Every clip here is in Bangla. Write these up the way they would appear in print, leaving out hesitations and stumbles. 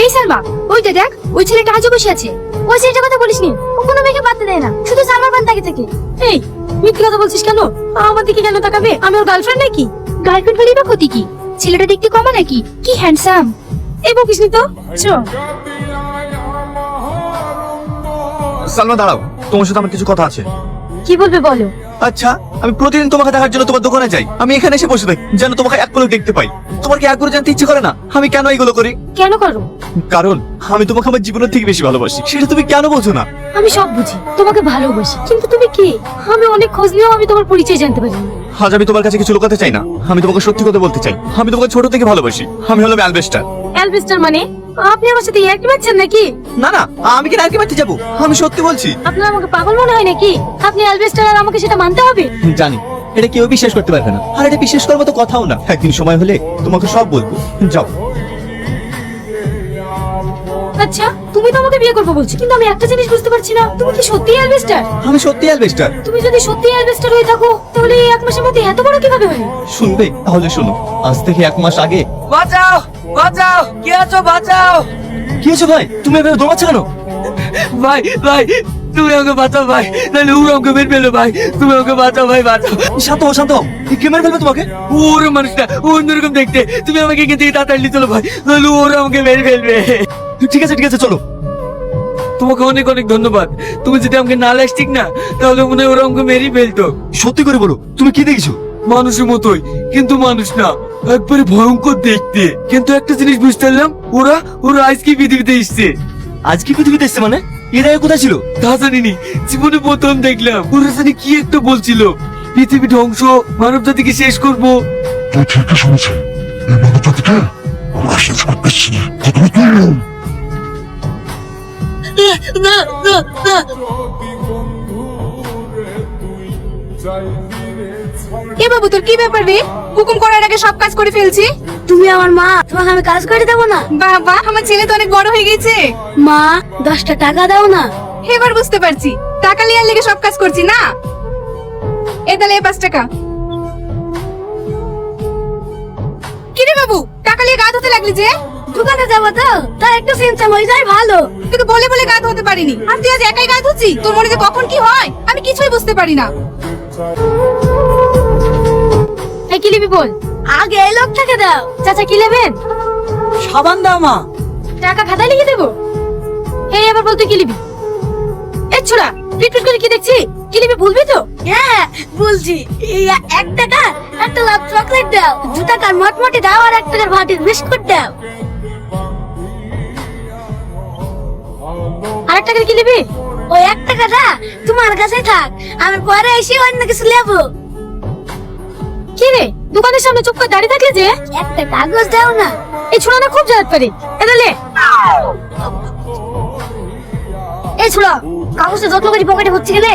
এই সালমা, ওইটা দেখ, ওই ছেলেটা আজও বসে আছে। ওই ছেলেটার কথা বলিসনি, ও কোনো মেয়েকে পাত্তা দেয় না, শুধু সালমার পান তাকে থেকে। এই মিথ্যে কথা বলছিস কেন? আমার দিকে কেন তাকাবে? আমি ওর গার্লফ্রেন্ড নাকি? গার্লফ্রেন্ড হলেই বা ক্ষতি কি? ছেলেটা দেখতে কমা নাকি? কি হ্যান্ডসাম। এই বকিসনি তো, চল। সালমা দাঁড়াও, তোমার সাথে আমার কিছু কথা আছে। কি বলবে বলো। আচ্ছা, আমি প্রতিদিন তোমাকে দেখার জন্য তোমার দোকানে যাই, আমি এখানে এসে বসে থাকি যেন তোমাকে এক পলক দেখতে পাই। তোমার কি এক করে জানতে ইচ্ছে করে না আমি কেন এইগুলো করি? কেন করো? কারণ আমি তোমাকে আমার জীবনের থেকে বেশি ভালোবাসি, সেটা তুমি কেন বোঝো না? আমি সব বুঝি, তোমাকে ভালোবাসি, কিন্তু তুমি কে? আমি অনেক খোঁজ নিয়েও আমি তোমার পরিচয় জানতে পারিনি। আজ আমি তোমার কাছে কিছু লুকাতে চাই না, আমি তোমাকে সত্যি কথা বলতে চাই। আমি তোমাকে ছোট থেকে ভালোবাসি। আমি হলাম অ্যালবেস্টার। অ্যালবেস্টার মানে? আপনি আমার সাথে ইয়ার্কি মারছেন নাকি? না না, আমি কি নারকি মারতে যাবো? আমি সত্যি বলছি। আপনার আমাকে পাগল মনে হয় নাকি? আপনি অ্যালবেস্টার আর আমাকে সেটা মানতে হবে? জানি এটা কেউ বিশ্বাস করতে পারবে না, আর এটা বিশ্বাস করার মতো কথাও না। একদিন সময় হলে তোমাকে সব বলবো। যাও। আচ্ছা, তুমি তো আমাকে বিয়ে করবে বলছো, কিন্তু আমি একটা জিনিস বুঝতে পারছি না, তুমি কি সত্যি অ্যালবেস্টার? আমি সত্যি অ্যালবেস্টার। তুমি যদি সত্যি অ্যালবেস্টার হয়ে থাকো, তাহলে এই এক মাসের মধ্যে এত বড় কিভাবে হলো? শুনবে? তাহলে শোনো। আজ থেকে 1 মাস আগে। বাঁচাও, বাঁচাও, কে আছো? বাঁচাও। কি হয়েছে ভাই? তুমি এভাবে দৌড়াচ্ছ কেন? ভাই, ভাই, তুমি আমাকে বাঁচাও ভাই, নাহলে ওরা আমাকে মেরে ফেলবে ভাই। তুমি আমাকে বাঁচাও ভাই, বাঁচাও। শান্ত হও, শান্ত হও। কে মেরে ফেলবে তোমাকে? ওরা মানুষ না, ও অন্যরকম দেখতে। তুমি আমাকে এখান থেকে তাড়াতাড়ি চলো ভাই, নাহলে ওরা আমাকে মেরে ফেলবে। ঠিক আছে, ঠিক আছে, চলো। তোমাকে অনেক অনেক ধন্যবাদ। তুমি যদি আমাকে না লাস্টিক না, তাহলে মনে হয় ওরা আমাকে মেরেই ফেলতো। সত্যি করে বলো, তুমি কি দেখেছো? মানুষের মতোই, কিন্তু মানুষ না, একবারে ভয়ঙ্কর দেখতে। কিন্তু একটা জিনিস বুঝতে পারলাম, ওরা ওরা আজকে পৃথিবীতে এসছে। আজ কি পৃথিবীতে এসছে মানে? এর আগে কোথায় ছিল? তা জানিনি, জীবনে প্রথম দেখলাম। ওরা জানি কি একটা বলছিল, পৃথিবী ধ্বংস, মানব জাতিকে শেষ করবো। তুই ঠিকই শুনেছিস, এই মানবজাতিকে আমরা শেষ করতেছি। প্রথমে তুই না, না, না। এ বাবু, তোর কি ব্যাপার রে? হুকুম করার আগে সব কাজ করে ফেলছি। তুমি আমার মা, তোমাকে আমি কাজ করে দেবো না? বাবা, আমার ছেলে তো অনেক বড় হয়ে গেছে। মা, 10টা টাকা দাও না। এবার বুঝতে পারছি, টাকা লিয়ার লেগে সব কাজ করছি না। এ তাহলে 5 টাকা। কি রে বাবু, টাকা লিয়ে গা ধুতে লাগলি যে? দোকানে যাবো তো, তার একটু সিনচাম হয়ে যায় ভালো। তোকে বলে বলে গা ধুতে পারিনি, আর তুই আজ একাই গা ধুচ্ছি। তোর মনে যে কখন কি হয় আমি কিছুই বুঝতে পারি না। এই কি নিবি বল? আগে এই লোকটাকে দাও। চাচা কি নেবেন? সাবান দাও মা। টাকা খাতায় লিখে দেবো। এই এবার বল তুই কি নিবি? এ ছোড়া, পিটপিট করে কি দেখছি? কি নিবি বলবি তো? হ্যাঁ বলছি। 1 টাকা একটা লাভ চকলেট দাও, 2 টাকার মটমটি দাও, আর 1 টাকার ভাতের বিস্কুট দাও। আর 1 টাকার কি নিবি? ওই 1 টাকাটা তোমার কাছে থাক, আমি পরে এসে অন্য কিছু নেবো। কি রে, দোকানের সামনে চুপ করে দাঁড়িয়ে থাকলে যে? একটা কাগজ দাও না। এই ছোড়া না খুব জাত পারে। এদালে এই ছোড়া, কাগজটা যত্ন করে পকেটে হচ্ছে গেলে।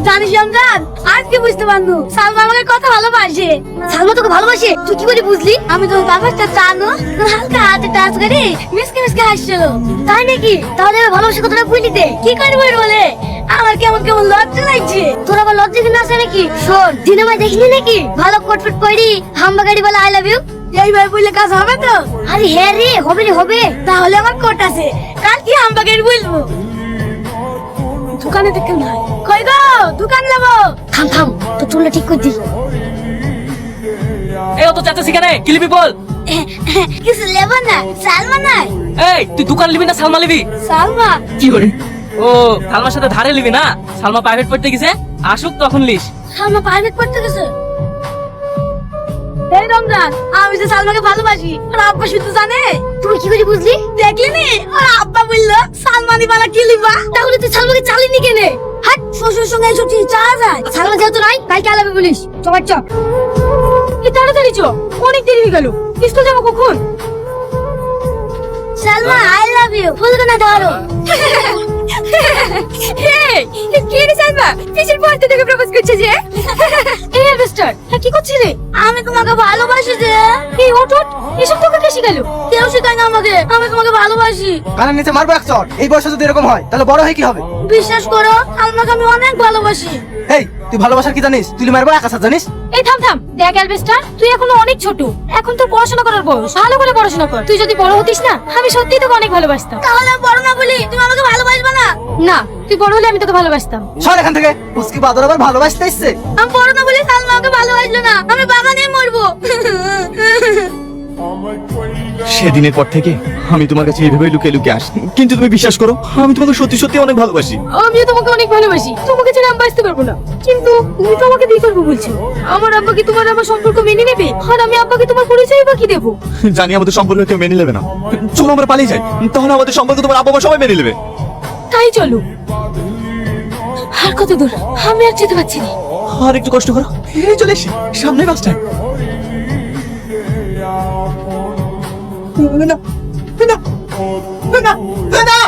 জানিস রমজান, আজকে বুঝতে পারলু সালমা আমাকে কত ভালোবাসে। সালমা তোকে ভালোবাসে? তুই কি করে বুঝলি? আমি তোর কাগজটা টানো, হালকা হাতে টাচ করে মিসকে মিসকে হাসছিল। তাই নাকি? তাহলে ভালোবাসা কতটা বুঝলি দে। কি করে বলে আমার কেমন কেমন লজ্জা লাগছে। তোর আবার লজ্জা দিন আছে নাকি? শোন, দিনময় দেখিনি নাকি ভালো কোটফুট পরি হাম্বা গাড়ি বলে আই লাভ ইউ? এইভাবে বললে কাজ হবে তো? আরে হ্যাঁ রে, হবে রে হবে। তাহলে আমার কোট আছে, কাল কি হাম্বা গাড়ি বলবো। দোকানে দেখে নাই কই গো, দোকান নেবো। থাম থাম, তো চুলটা ঠিক করে দি। এই তো চাচা সেখানে কিলিবি বল। কিছু নেবো না, সালমা নাই। এই তুই দোকান নিবি না সালমা নিবি? সালমা কি করে? ও, সালমার সাথে ধারে নিবি না? সালমা প্রাইভেট পড়তে গেছে, আসুক তখন লিস। সালমা প্রাইভেট পড়তে গেছে। এই রমজান, আমি যে সালমাকে ভালোবাসি, আর আব্বা শুধু জানে। তুই কি করে বুঝলি? দেখলি নি, আর আব্বা বললো সালমানি বালা কি লিবা। তাহলে তুই সালমাকে চালিনি কেনে? হাট, শ্বশুর সঙ্গে এসব চিজ চাওয়া যায়? সালমা যেহেতু নাই, তাই কে আলাবে বলিস? চল চল, কি তাড়াতাড়ি চ, অনেক দেরি হয়ে গেল। স্কুল যাবো কখন? সালমা আই লাভ ইউ, ফুলকনা ধরো। কে রে সালমা, কিসের পড়তে থেকে প্রপোজ করছে যে? এই মিস্টার, কি করছিস রে? আমি তোমাকে ভালোবাসি যে। এই ওঠট, এসব তোকে কে শিখালো? কেউ শেখায় না আমাকে, আমি তোমাকে ভালোবাসি। কানের নিচে মারবো এক চড়। এই বয়সে যদি এরকম হয় তাহলে বড় হয়ে কি হবে? বিশ্বাস করো, সালমাকে আমি অনেক ভালোবাসি। এই তুই ভালোবাসার কি জানিস? তুই মারবো আকাশ জানিস? এই থাম থাম, দেখ অ্যালবেস্টার, তুই এখনো অনেক ছোট, এখন তোর পড়াশোনা করার বয়স, ভালো করে পড়াশোনা কর। তুই যদি বড় হতিস না, আমি সত্যিই তোকে অনেক ভালোবাসতাম। তাহলে আমি বড় না বলি তুমি আমাকে ভালোবাসবে না? না, তুই বড় হলে আমি তোকে ভালোবাসতাম। সর এখান থেকে। মুস্কি বাদর আবার ভালোবাসতে এসছে। আমি বড় না বলি সালমা আমাকে ভালোবাসলো না, আমি বাগানে মরবো। সেদিনের পর থেকে আমি তোমার কাছে এইভাবে লুকিয়ে লুকিয়ে আসি, কিন্তু তুমি বিশ্বাস করো আমি তোমাকে সত্যি সত্যি অনেক ভালোবাসি। আমিও তোমাকে অনেক ভালোবাসি, তোমাকে ছেড়ে আমি বাঁচতে পারবো না। কিন্তু তুমি তো আমাকে বিয়ে করবো বলছো, আমার আব্বা কি তোমার আমার সম্পর্ক মেনে নেবে? আর আমি আব্বাকে তোমার পরিচয় বা কি দেবো? জানি আমাদের সম্পর্ক কেউ মেনে নেবে না, চলো আমরা পালিয়ে যাই, তাহলে আমাদের সম্পর্ক তোমার আব্বা মা সবাই মেনে নেবে। তাই চলো। আর কত দূর? আমি আর যেতে পারছি না। আর একটু কষ্ট করো, এই চলে এসি, সামনে বাস স্ট্যান্ড। না না না না না